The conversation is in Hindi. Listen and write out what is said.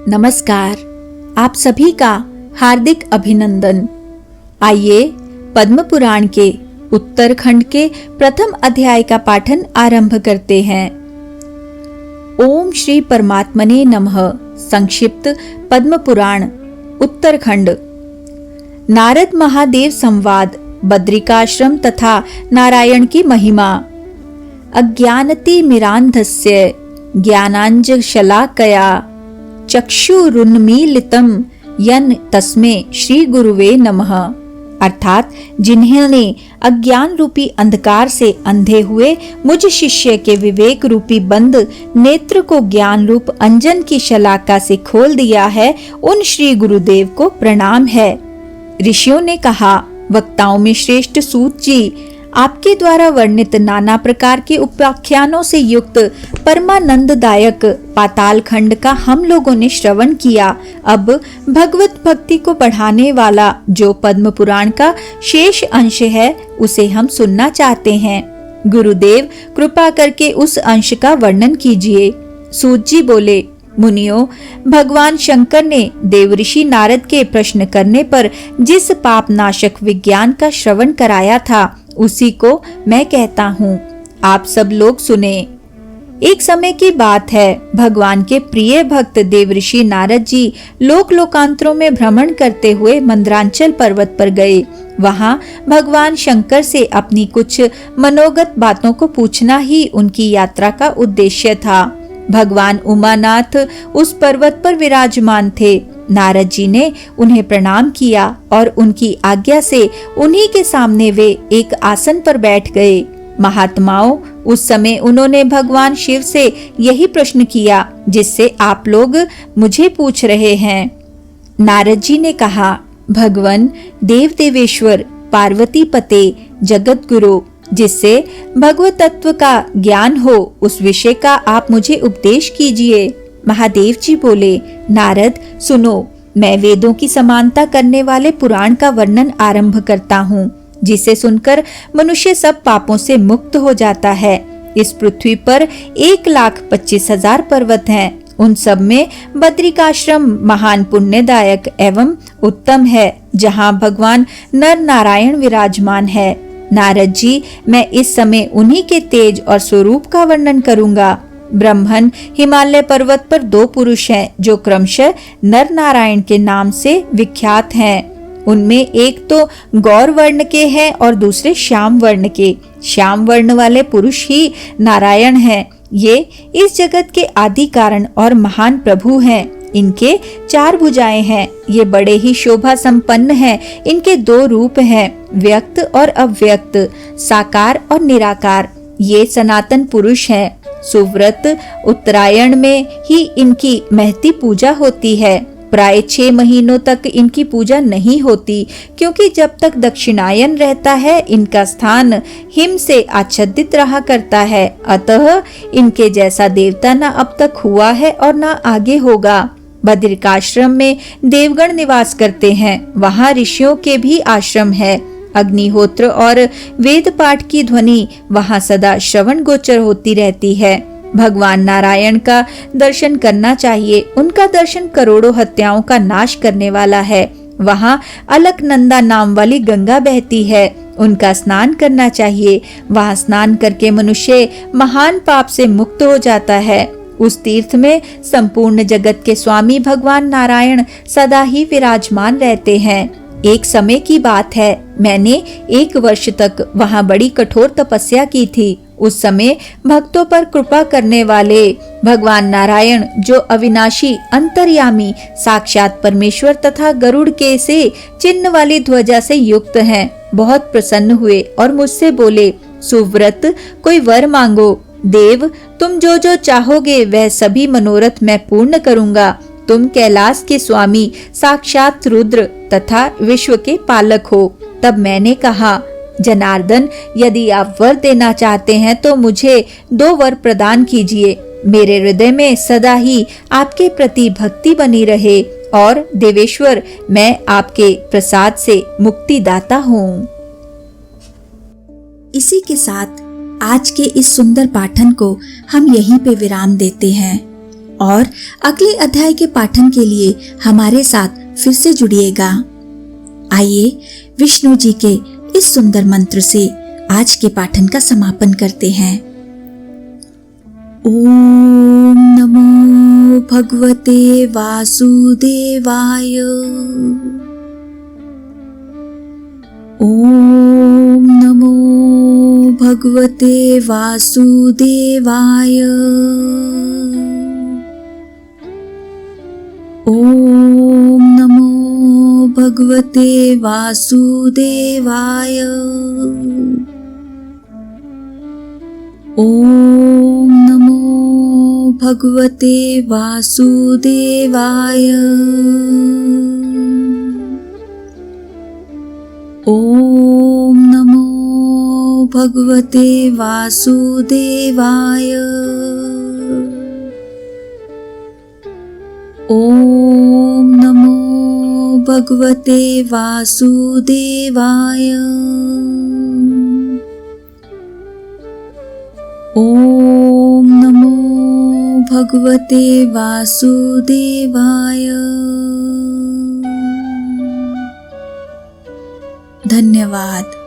नमस्कार। आप सभी का हार्दिक अभिनंदन। आइए पद्म पुराण के उत्तरखंड के प्रथम अध्याय का पाठन आरंभ करते हैं। ओम श्री परमात्मने नमः। संक्षिप्त पद्म पुराण उत्तरखंड। नारद महादेव संवाद, बद्रिकाश्रम तथा नारायण की महिमा। अज्ञानति मिरांधस्य ज्ञानांजशलाकया चक्षुरुन्मीलितं यन तस्मै श्री गुरुवे नमः। अर्थात जिन्होंने अज्ञान रूपी अंधकार से अंधे हुए मुझ शिष्य के विवेक रूपी बंद नेत्र को ज्ञान रूप अंजन की शलाका से खोल दिया है, उन श्री गुरुदेव को प्रणाम है। ऋषियों ने कहा, वक्ताओं में श्रेष्ठ सूत जी, आपके द्वारा वर्णित नाना प्रकार के उपाख्यानों से युक्त परमानंददायक पाताल खंड का हम लोगों ने श्रवण किया। अब भगवत भक्ति को बढ़ाने वाला जो पद्म पुराण का शेष अंश है, उसे हम सुनना चाहते हैं। गुरुदेव कृपा करके उस अंश का वर्णन कीजिए। सूत जी बोले, मुनियों, भगवान शंकर ने देवऋषि नारद के प्रश्न करने पर जिस पाप नाशक विज्ञान का श्रवण कराया था, उसी को मैं कहता हूँ, आप सब लोग सुने। एक समय की बात है, भगवान के प्रिय भक्त देवऋषि नारद जी लोक लोकांतरों में भ्रमण करते हुए मंदरांचल पर्वत पर गए। वहाँ भगवान शंकर से अपनी कुछ मनोगत बातों को पूछना ही उनकी यात्रा का उद्देश्य था। भगवान उमानाथ उस पर्वत पर विराजमान थे। नारद जी ने उन्हें प्रणाम किया और उनकी आज्ञा से उन्हीं के सामने वे एक आसन पर बैठ गए। महात्माओं, उस समय उन्होंने भगवान शिव से यही प्रश्न किया जिससे आप लोग मुझे पूछ रहे हैं। नारद जी ने कहा, भगवान देव देवेश्वर पार्वती पते जगत गुरु, जिससे भगवत तत्व का ज्ञान हो, उस विषय का आप मुझे उपदेश कीजिए। महादेव जी बोले, नारद सुनो, मैं वेदों की समानता करने वाले पुराण का वर्णन आरंभ करता हूँ, जिसे सुनकर मनुष्य सब पापों से मुक्त हो जाता है। इस पृथ्वी पर 1,25,000 पर्वत हैं। उन सब में बद्रिकाश्रम महान पुण्यदायक एवं उत्तम है, जहाँ भगवान नर नारायण विराजमान है। नारद जी, मैं इस समय उन्हीं के तेज और स्वरूप का वर्णन करूंगा। ब्रह्मन हिमालय पर्वत पर 2 पुरुष हैं, जो क्रमशः नर नारायण के नाम से विख्यात हैं। उनमें एक तो गौर वर्ण के हैं और दूसरे श्याम वर्ण के। श्याम वर्ण वाले पुरुष ही नारायण हैं। ये इस जगत के आदि कारण और महान प्रभु हैं। इनके 4 भुजाएं हैं। ये बड़े ही शोभा संपन्न हैं। इनके 2 रूप हैं, व्यक्त और अव्यक्त, साकार और निराकार। ये सनातन पुरुष हैं। सुव्रत उत्तरायण में ही इनकी महती पूजा होती है। प्राय 6 महीनों तक इनकी पूजा नहीं होती, क्योंकि जब तक दक्षिणायन रहता है, इनका स्थान हिम से आच्छादित रहा करता है। अतः इनके जैसा देवता न अब तक हुआ है और न आगे होगा। बद्रिकाश्रम में देवगण निवास करते हैं। वहाँ ऋषियों के भी आश्रम है। अग्निहोत्र और वेद पाठ की ध्वनि वहाँ सदा श्रवण गोचर होती रहती है। भगवान नारायण का दर्शन करना चाहिए। उनका दर्शन करोड़ों हत्याओं का नाश करने वाला है। वहाँ अलकनंदा नाम वाली गंगा बहती है। उनका स्नान करना चाहिए। वहाँ स्नान करके मनुष्य महान पाप से मुक्त हो जाता है। उस तीर्थ में संपूर्ण जगत के स्वामी भगवान नारायण सदा ही विराजमान रहते हैं। एक समय की बात है, मैंने 1 वर्ष तक वहाँ बड़ी कठोर तपस्या की थी। उस समय भक्तों पर कृपा करने वाले भगवान नारायण, जो अविनाशी अंतर्यामी साक्षात परमेश्वर तथा गरुड़ के से चिन्ह वाली ध्वजा से युक्त हैं, बहुत प्रसन्न हुए और मुझसे बोले, सुव्रत, कोई वर मांगो। देव, तुम जो जो चाहोगे वह सभी मनोरथ मैं पूर्ण करूंगा। तुम कैलाश के स्वामी साक्षात रुद्र तथा विश्व के पालक हो। तब मैंने कहा, जनार्दन, यदि आप वर देना चाहते हैं तो मुझे 2 वर प्रदान कीजिए। मेरे हृदय में सदा ही आपके प्रति भक्ति बनी रहे और देवेश्वर, मैं आपके प्रसाद से मुक्तिदाता हूँ। इसी के साथ आज के इस सुंदर पाठन को हम यहीं पे विराम देते हैं। और अगले अध्याय के पाठन के लिए हमारे साथ फिर से जुड़िएगा। आइए विष्णु जी के इस सुंदर मंत्र से आज के पाठन का समापन करते हैं। ओम नमो भगवते वासुदेवाय। ओम नमो भगवते वासुदेवाय। ओम नमो भगवते वासुदेवाय। ओम नमो भगवते वासुदेवाय। ओम नमो भगवते वासुदेवाय। ओम नमो भगवते वासुदेवाय। ओम नमो भगवते वासुदेवाय। धन्यवाद।